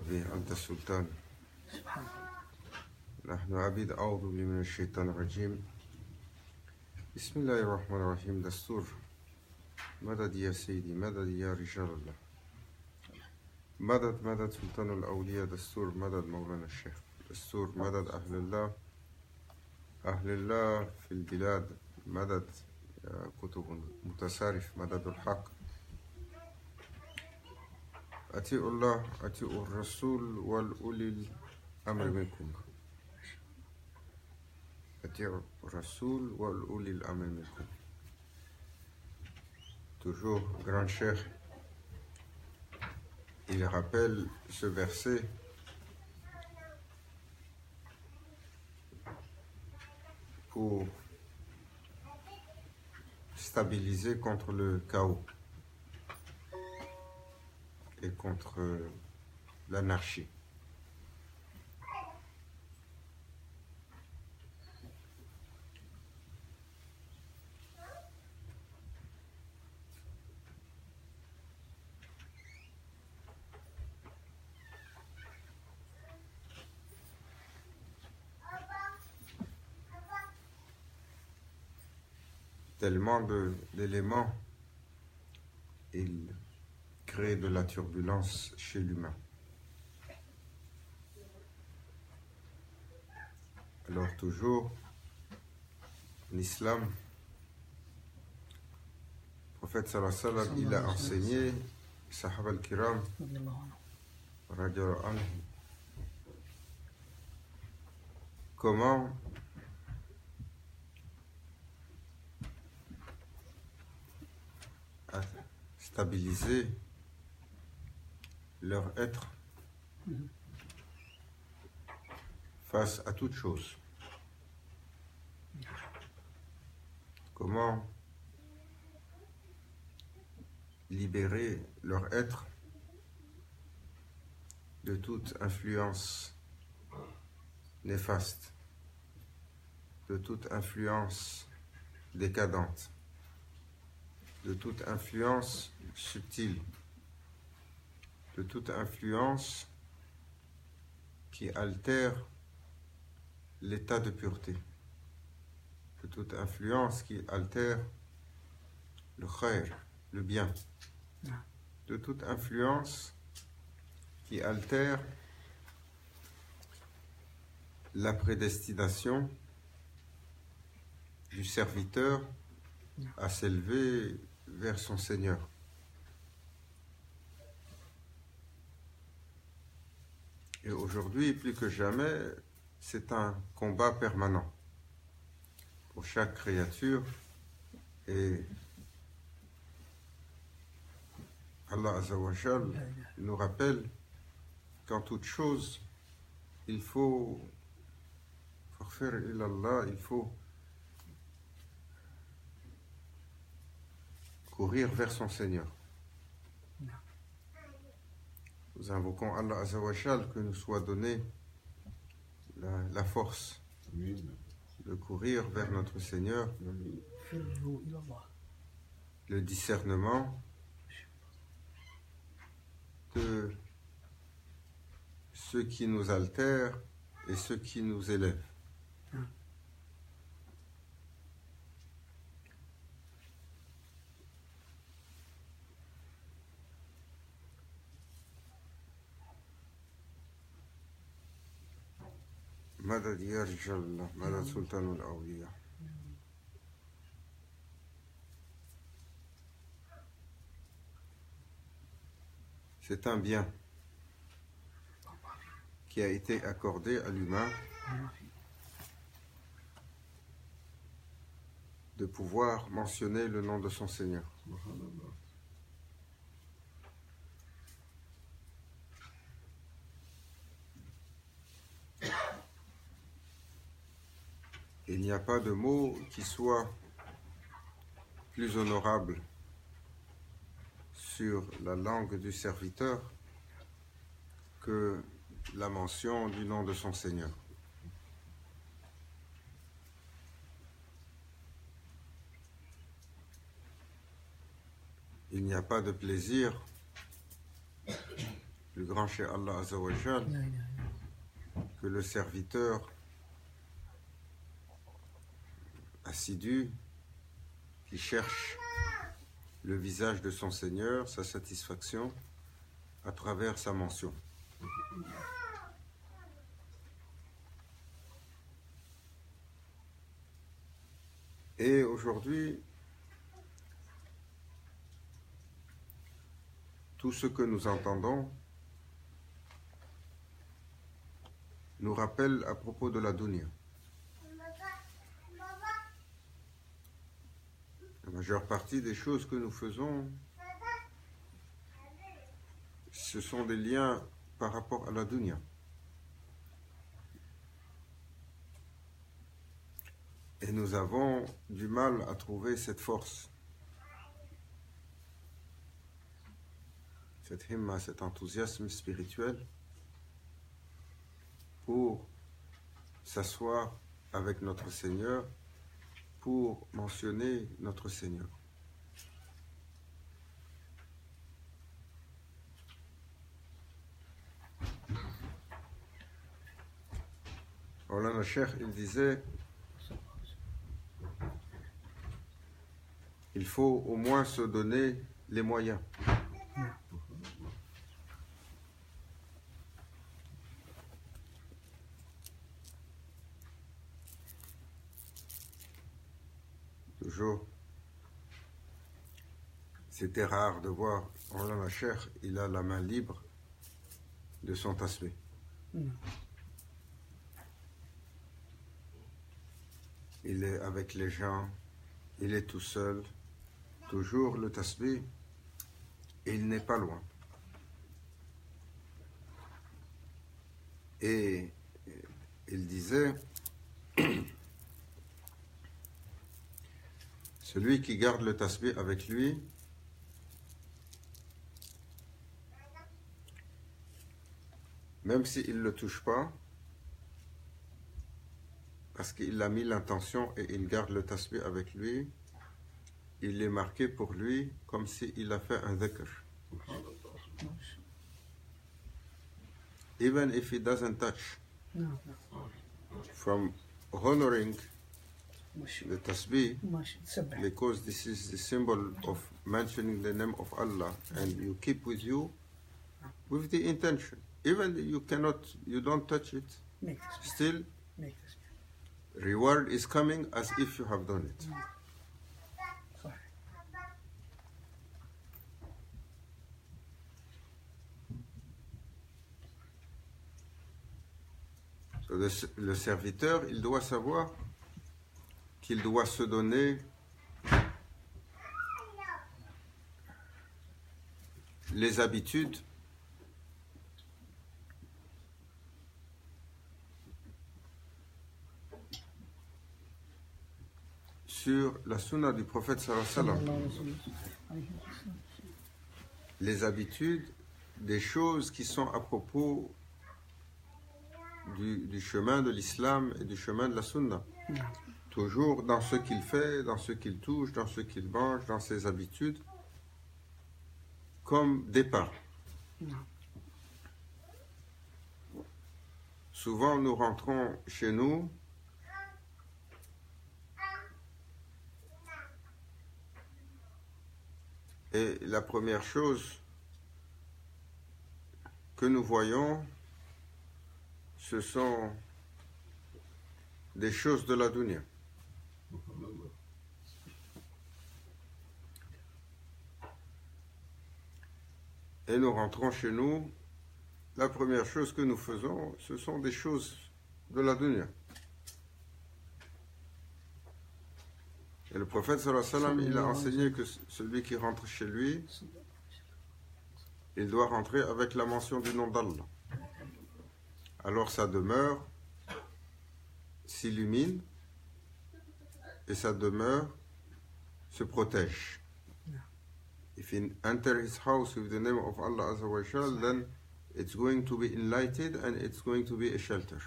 ربي أنت السلطان سبحان الله. نحن عبيد أعوذ بالله من الشيطان الرجيم بسم الله الرحمن الرحيم دستور مدد يا سيدي مدد يا رجال الله مدد مدد سلطان الأولياء دستور مدد مولانا الشيخ دستور مدد أهل الله في البلاد مدد كتب متسارف مدد الحق أطيعوا الله أطيعوا الرسول والأولي الأمر منكم أطيعوا الرسول والأولي الأمر منكم. Toujours, grand cheikh, il rappelle ce verset pour stabiliser contre le chaos et contre l'anarchie. Tellement d'éléments, il crée de la turbulence chez l'humain. Alors toujours, l'islam, le prophète sallallahu alayhi wa sallam, il a enseigné, Sahaba al-Kiram, radiyallahu anhum, comment stabiliser leur être face à toute chose. Comment libérer leur être de toute influence néfaste, de toute influence décadente, de toute influence subtile, de toute influence qui altère l'état de pureté, de toute influence qui altère le khair, le bien, de toute influence qui altère la prédestination du serviteur à s'élever vers son Seigneur. Et aujourd'hui, plus que jamais, c'est un combat permanent pour chaque créature. Et Allah Azza wa Jal nous rappelle qu'en toute chose, il faut faire ilallah, il faut courir vers son Seigneur. Nous invoquons Allah Azza wa Jal que nous soit donné la force de courir vers notre Seigneur, le discernement de ce qui nous altère et ce qui nous élève. مدد يا رجال الله مدد سلطان الأولياء. C'est un bien qui a été accordé à l'humain de pouvoir mentionner le nom de son Seigneur. Il n'y a pas de mot qui soit plus honorable sur la langue du serviteur que la mention du nom de son Seigneur. Il n'y a pas de plaisir plus grand chez Allah Azza wa Jal que le serviteur assidu qui cherche le visage de son Seigneur, sa satisfaction à travers sa mention. Et aujourd'hui, tout ce que nous entendons nous rappelle à propos de la dunya. La majeure partie des choses que nous faisons, ce sont des liens par rapport à la dunya. Et nous avons du mal à trouver cette force, cette himma, cet enthousiasme spirituel pour s'asseoir avec notre Seigneur, pour mentionner notre Seigneur. Maulana Cheikh, il disait, il faut au moins se donner les moyens. Toujours, c'était rare de voir Maulana Cheikh, il a la main libre de son tasbih. Il est avec les gens, il est tout seul, toujours le tasbih, et il n'est pas loin. Et il disait, celui qui garde le tasbih avec lui, même s'il ne le touche pas, parce qu'il a mis l'intention et il garde le tasbih avec lui, il est marqué pour lui comme s'il a fait un dhikr. Even if he doesn't touch, from honoring the tasbih, because this is the symbol of mentioning the name of Allah, and you keep with you with the intention. Even you don't touch it, still reward is coming as if you have done it. So le serviteur, il doit savoir qu'il doit se donner les habitudes sur la sunna du prophète sallallahu alayhi wa sallam. Les habitudes des choses qui sont à propos du chemin de l'islam et du chemin de la sunna. Toujours dans ce qu'il fait, dans ce qu'il touche, dans ce qu'il mange, dans ses habitudes, comme départ. Souvent, nous rentrons chez nous et la première chose que nous voyons, ce sont des choses de la dunya. Et nous rentrons chez nous, la première chose que nous faisons, ce sont des choses de la dunya. Et le prophète sallallahu alayhi wa sallam, il a enseigné que celui qui rentre chez lui, il doit rentrer avec la mention du nom d'Allah. Alors sa demeure s'illumine et sa demeure se protège. If you enter his house with the name of Allah Azza wa Jal, then it's going to be enlightened and it's going to be a shelter.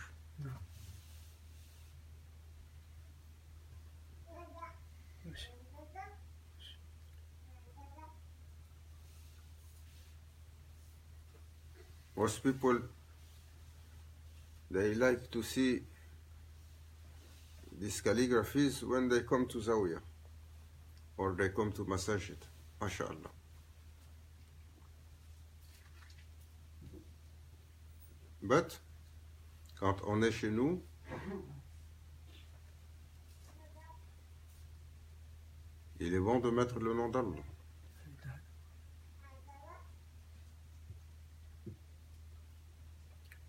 Most people, they like to see these calligraphies when they come to Zawiya or they come to Masajid, MashaAllah. But, quand on est chez nous, il est bon de mettre le nom d'Allah.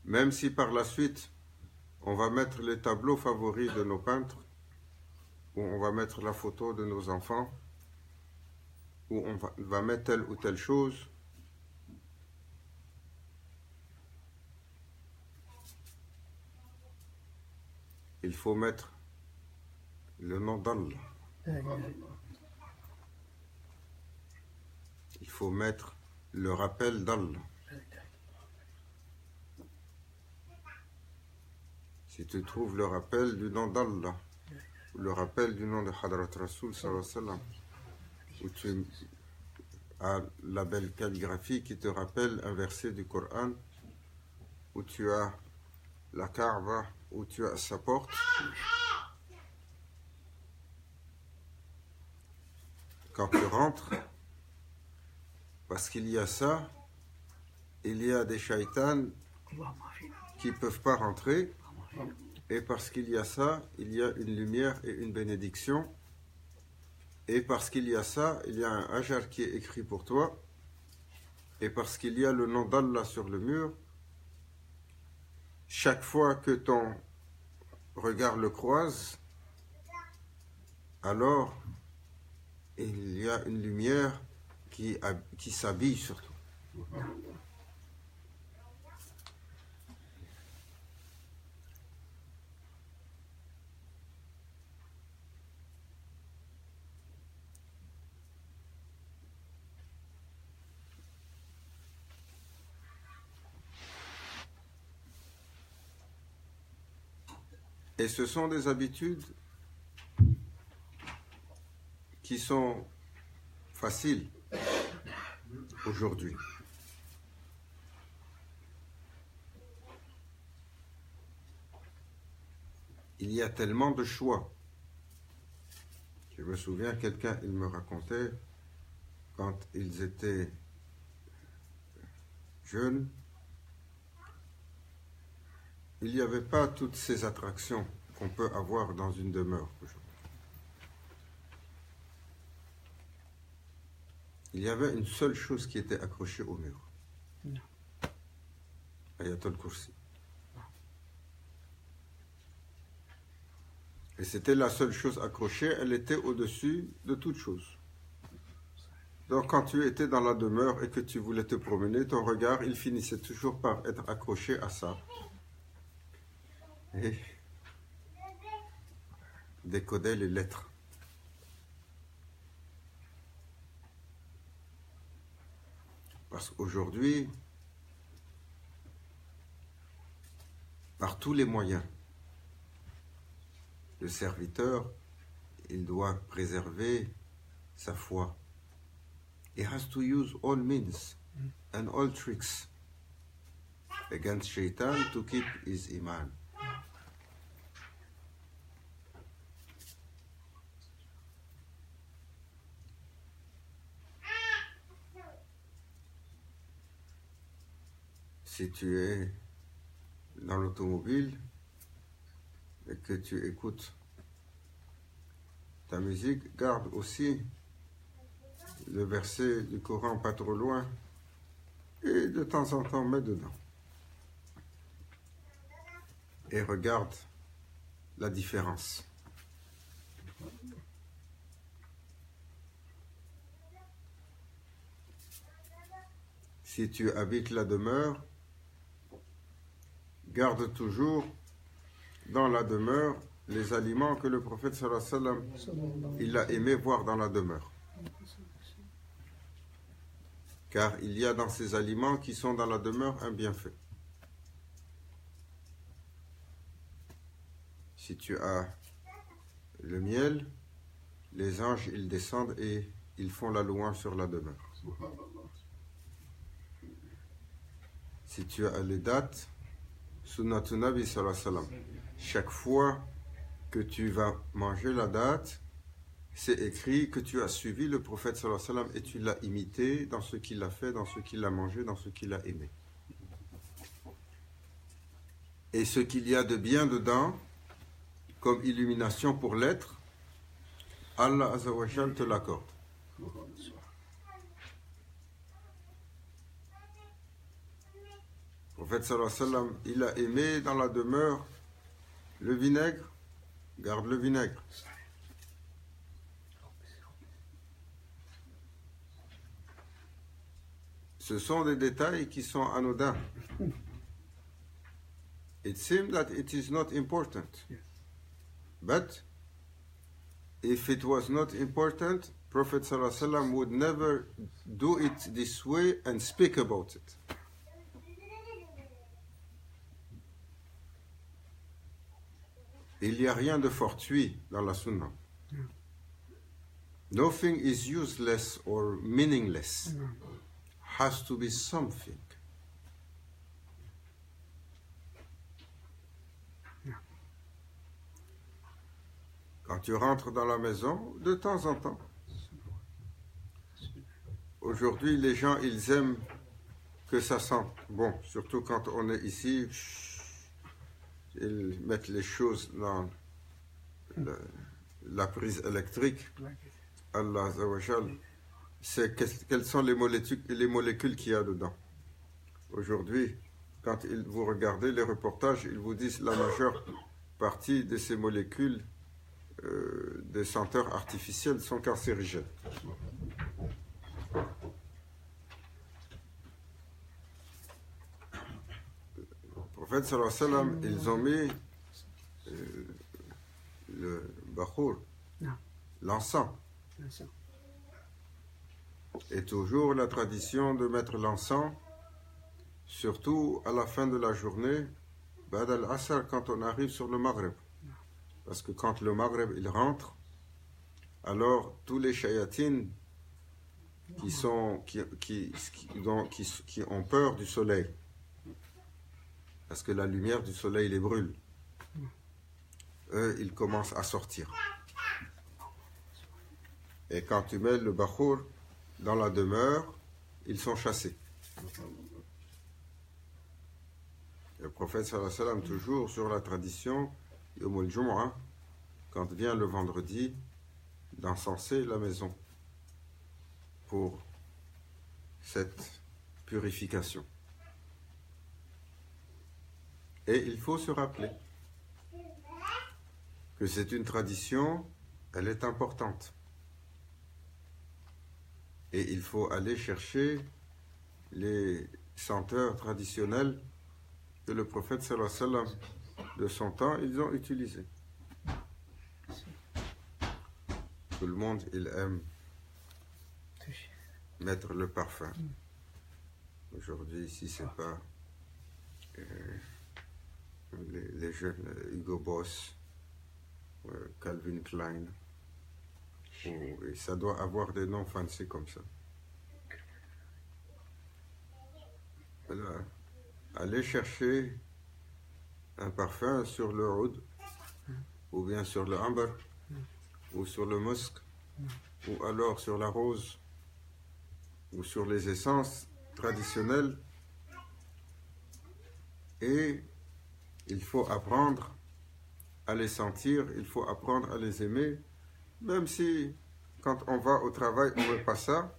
Même si par la suite, on va mettre les tableaux favoris de nos peintres, ou on va mettre la photo de nos enfants, ou on va mettre telle ou telle chose, il faut mettre le nom d'Allah. Il faut mettre le rappel d'Allah. Si tu trouves le rappel du nom d'Allah, ou le rappel du nom de Hadrat Rasoul sallallahu alayhi wa sallam, où tu as la belle calligraphie qui te rappelle un verset du Coran, où tu as la Kaaba, où tu as sa porte, quand tu rentres, parce qu'il y a ça, il y a des shaitans qui ne peuvent pas rentrer, et parce qu'il y a ça, il y a une lumière et une bénédiction, et parce qu'il y a ça, il y a un hajar qui est écrit pour toi, et parce qu'il y a le nom d'Allah sur le mur, chaque fois que ton regard le croise, alors il y a une lumière qui s'habille sur toi. Et ce sont des habitudes qui sont faciles aujourd'hui. Il y a tellement de choix. Je me souviens, quelqu'un, il me racontait, quand ils étaient jeunes, il n'y avait pas toutes ces attractions qu'on peut avoir dans une demeure aujourd'hui. Il y avait une seule chose qui était accrochée au mur. Ayatul Kursi. Et c'était la seule chose accrochée, elle était au-dessus de toute chose. Donc quand tu étais dans la demeure et que tu voulais te promener, ton regard, il finissait toujours par être accroché à ça. Et décoder les lettres. Parce qu'aujourd'hui, par tous les moyens, le serviteur, il doit préserver sa foi. He has to use all means and all tricks against Shaitan to keep his iman. Si tu es dans l'automobile et que tu écoutes ta musique, garde aussi le verset du Coran pas trop loin et de temps en temps mets dedans. Et regarde la différence. Si tu habites la demeure, garde toujours dans la demeure les aliments que le prophète sallallahu alayhi wa sallam, il a aimé voir dans la demeure. Car il y a dans ces aliments qui sont dans la demeure un bienfait. Si tu as le miel, les anges, ils descendent et ils font la louange sur la demeure. Si tu as les dates, Sunnatun Nabi sallallahu alayhi wa sallam, chaque fois que tu vas manger la date, c'est écrit que tu as suivi le prophète sallallahu alayhi wa sallam et tu l'as imité dans ce qu'il a fait, dans ce qu'il a mangé, dans ce qu'il a aimé. Et ce qu'il y a de bien dedans, comme illumination pour l'être, Allah Azza wa Jal te l'accorde. Le prophète sallallahu alayhi wa sallam, il a aimé dans la demeure le vinaigre, garde le vinaigre. Ce sont des détails qui sont anodins. It seems that it is not important. But if it was not important, Prophet sallallahu alayhi wa sallam would never do it this way and speak about it. Il n'y a rien de fortuit dans la sunna. Nothing is useless or meaningless. Has to be something. Quand tu rentres dans la maison, de temps en temps. Aujourd'hui, les gens, ils aiment que ça sente bon, surtout quand on est ici. Ils mettent les choses dans la prise électrique. Allah Azza wa Jal, c'est quelles sont les molécules qu'il y a dedans. Aujourd'hui, quand vous regardez les reportages, ils vous disent la majeure partie de ces molécules des senteurs artificielles sont cancérigènes. Le prophète sallallahu alayhi wa sallam, ils ont mis le bakhour, l'encens. Et toujours la tradition de mettre l'encens, surtout à la fin de la journée, Ba'd al-Asr, quand on arrive sur le Maghreb. Parce que quand le Maghreb il rentre, alors tous les shayatines qui ont peur du soleil, parce que la lumière du soleil les brûle, eux ils commencent à sortir. Et quand tu mets le bakhour dans la demeure, ils sont chassés. Le prophète sallallahu alayhi wa sallam, toujours sur la tradition, Yawm al-Jumu'ah, quand vient le vendredi, d'encenser la maison pour cette purification. Et il faut se rappeler que c'est une tradition, elle est importante. Et il faut aller chercher les senteurs traditionnelles que le prophète sallallahu alayhi wa sallam de son temps, ils ont utilisées. Tout le monde, il aime mettre le parfum. Aujourd'hui, ici, c'est pas les jeunes Hugo Boss, Calvin Klein. Et ça doit avoir des noms fancy comme ça. Voilà. Allez chercher un parfum sur le oud, ou bien sur le amber, ou sur le musc, ou alors sur la rose, ou sur les essences traditionnelles. Et il faut apprendre à les sentir, il faut apprendre à les aimer, même si quand on va au travail, on ne met pas ça.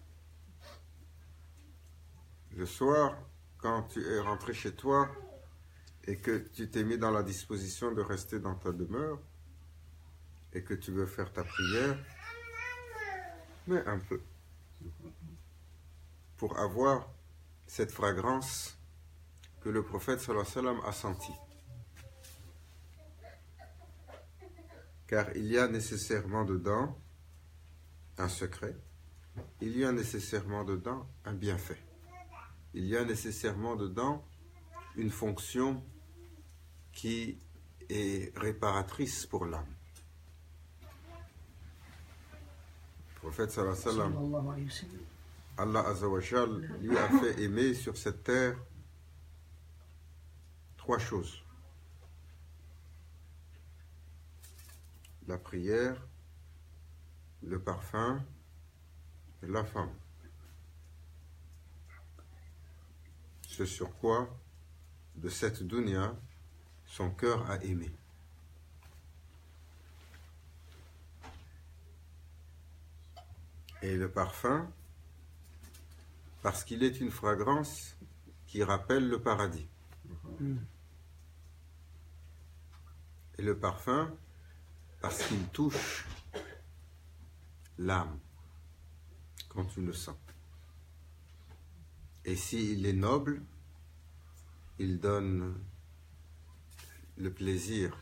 Le soir, quand tu es rentré chez toi et que tu t'es mis dans la disposition de rester dans ta demeure et que tu veux faire ta prière, mets un peu pour avoir cette fragrance que le prophète sallallahu alayhi wa sallam a sentie. Car il y a nécessairement dedans un secret, il y a nécessairement dedans un bienfait. Il y a nécessairement dedans une fonction qui est réparatrice pour l'âme. Le prophète sallallahu alayhi wa sallam, Allah Azza wa Jal lui a fait aimer sur cette terre 3 choses. La prière, le parfum et la femme. Ce sur quoi, de cette dunya, son cœur a aimé. Et le parfum, parce qu'il est une fragrance qui rappelle le paradis. Et le parfum, parce qu'il touche l'âme quand tu le sens. Et s'il est noble, il donne le plaisir.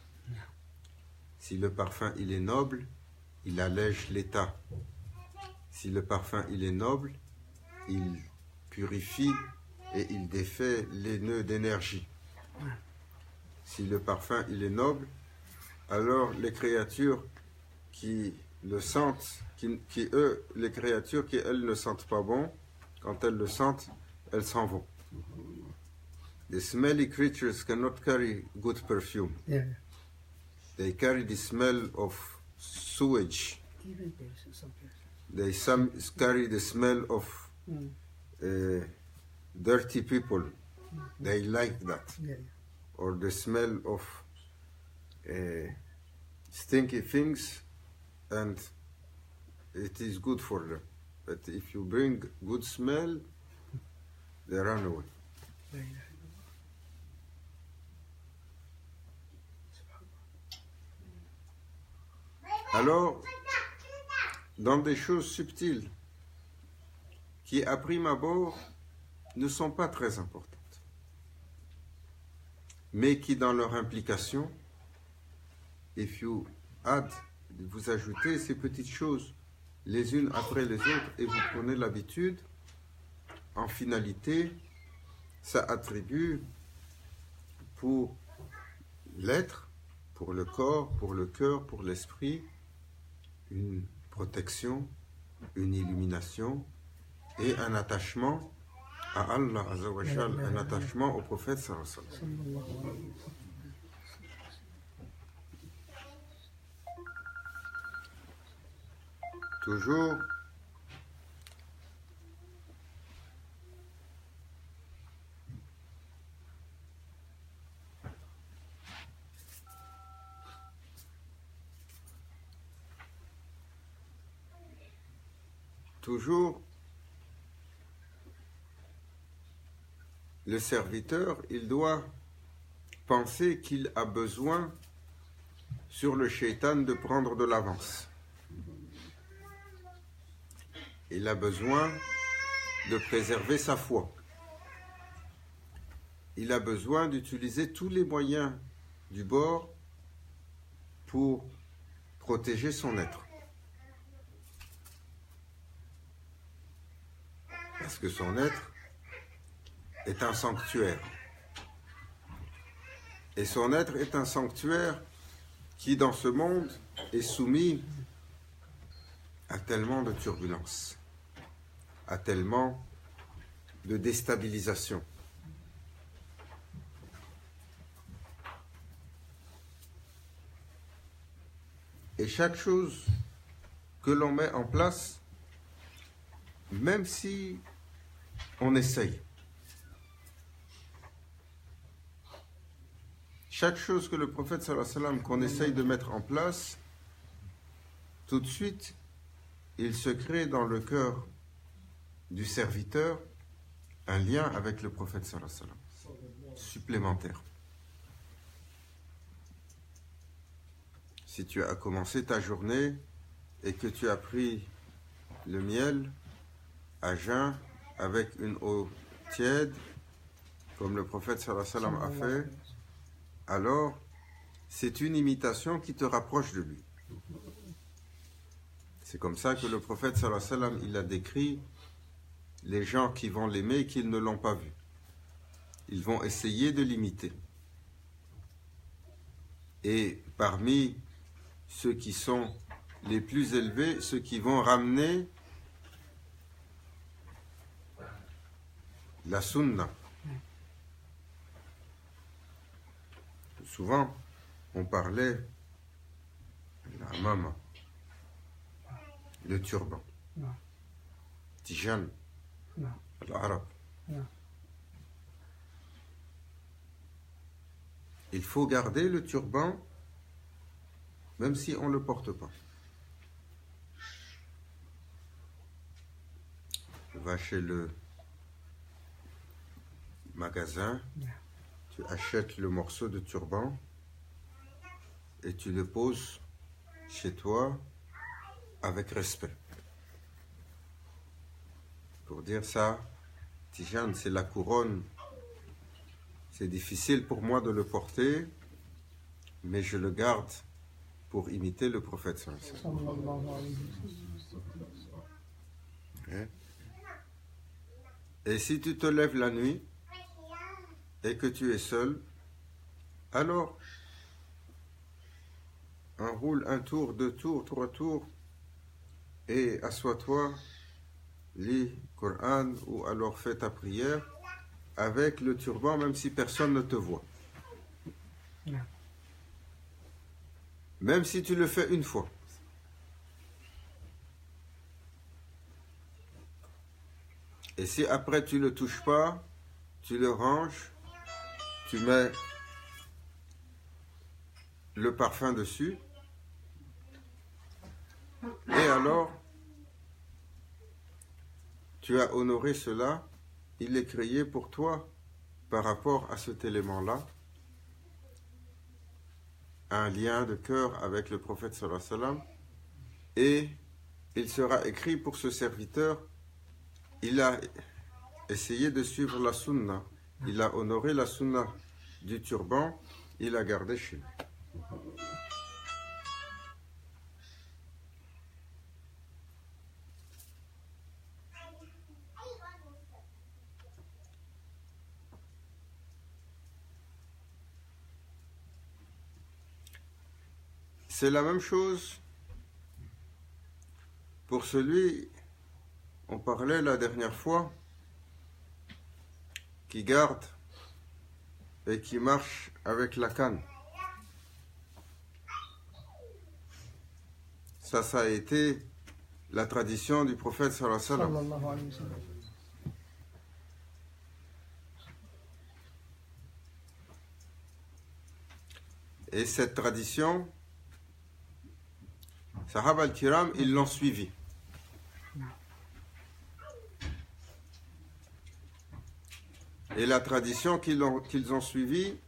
Si le parfum il est noble, il allège l'état. Si le parfum il est noble, il purifie et il défait les nœuds d'énergie. Si le parfum il est noble, alors les créatures qui le sentent, les créatures qui elles ne sentent pas bon, quand elles le sentent, elles s'en vont. The smelly creatures cannot carry good perfume. Yeah. They carry the smell of sewage. Even there's some place. They carry the smell of dirty people. They like that. Yeah. Or the smell of stinky things, and it is good for them. But if you bring good smell, they run away. Alors, dans des choses subtiles qui, à prime abord, ne sont pas très importantes, mais qui, dans leur implication, vous ajoutez ces petites choses les unes après les autres et vous prenez l'habitude, en finalité, ça attribue pour l'être, pour le corps, pour le cœur, pour l'esprit, une protection, une illumination et un attachement à Allah Azza wa Jal, un attachement au prophète sallallahu alayhi wa sallam. Toujours, le serviteur, il doit penser qu'il a besoin sur le shaitan de prendre de l'avance. Il a besoin de préserver sa foi. Il a besoin d'utiliser tous les moyens du bord pour protéger son être. Parce que son être est un sanctuaire. Et son être est un sanctuaire qui, dans ce monde, est soumis à tellement de turbulences, à tellement de déstabilisation. Et chaque chose que l'on met en place, même si on essaye, chaque chose que le prophète sallallahu alayhi wa sallam qu'on essaye de mettre en place, tout de suite, il se crée dans le cœur du serviteur un lien avec le prophète sallallahu alayhi wa sallam, supplémentaire. Si tu as commencé ta journée et que tu as pris le miel à jeun avec une eau tiède, comme le prophète sallallahu alayhi wa sallam a fait, alors c'est une imitation qui te rapproche de lui. C'est comme ça que le prophète sallallahu alayhi wa sallam, il a décrit les gens qui vont l'aimer et qui ne l'ont pas vu. Ils vont essayer de l'imiter. Et parmi ceux qui sont les plus élevés, ceux qui vont ramener la sunna, souvent, on parlait la mama, le turban, tijan, l'arabe. Il faut garder le turban même si on ne le porte pas. Tu vas chez le magasin, tu achètes le morceau de turban et tu le poses chez toi avec respect. Pour dire ça, Tijan, c'est la couronne. C'est difficile pour moi de le porter, mais je le garde pour imiter le prophète sallallahu alayhi wa sallam. Et si tu te lèves la nuit et que tu es seul, alors enroule un tour, 2 tours, 3 tours et assois-toi, lis Coran ou alors fais ta prière avec le turban même si personne ne te voit. Même si tu le fais une fois. Et si après tu ne le touches pas, tu le ranges, tu mets le parfum dessus, et alors tu as honoré cela, il est créé pour toi par rapport à cet élément-là, un lien de cœur avec le prophète sallallahu alayhi wa sallam, et il sera écrit pour ce serviteur, il a essayé de suivre la sunna, il a honoré la sunna du turban, il a gardé chez lui. C'est la même chose pour celui, on parlait la dernière fois, qui garde et qui marche avec la canne. Ça a été la tradition du prophète sallallahu alayhi wa sallam. Et cette tradition, Sahaba al-Kiram, ils l'ont suivi. Et la tradition qu'ils ont suivie,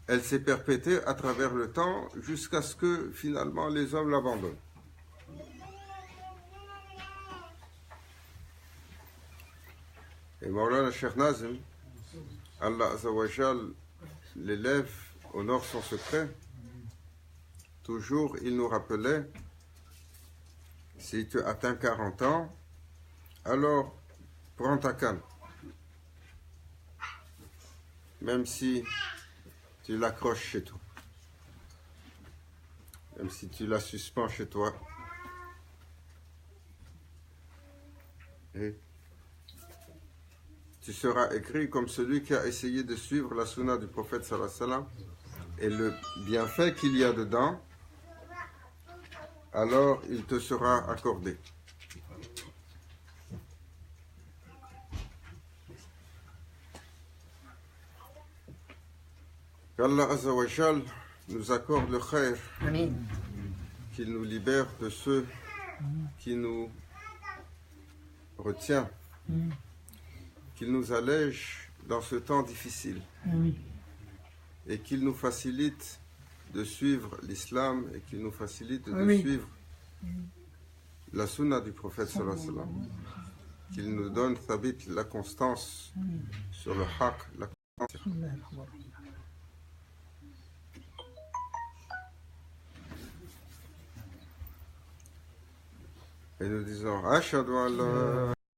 elle s'est perpétuée à travers le temps jusqu'à ce que finalement les hommes l'abandonnent. Et Maulana Cheikh Nazim, Allah Azza wa Jal l'élève, honore son secret. Toujours, il nous rappelait, si tu atteins 40 ans, alors prends ta canne. Même si tu l'accroches chez toi. Même si tu la suspends chez toi. Et tu seras écrit comme celui qui a essayé de suivre la sunna du prophète sallallahu alayhi wa sallam et le bienfait qu'il y a dedans, alors il te sera accordé. Qu'Allah Azza wa Jal nous accorde le khair, qu'il nous libère de ceux qui nous retient, qu'il nous allège dans ce temps difficile et qu'il nous facilite de suivre l'islam et qu'il nous facilite de suivre la sunna du prophète sallallahu alayhi wa sallam, qu'il nous donne thabit, la constance sur le haq, la constance. Et nous disons Ashhadu an la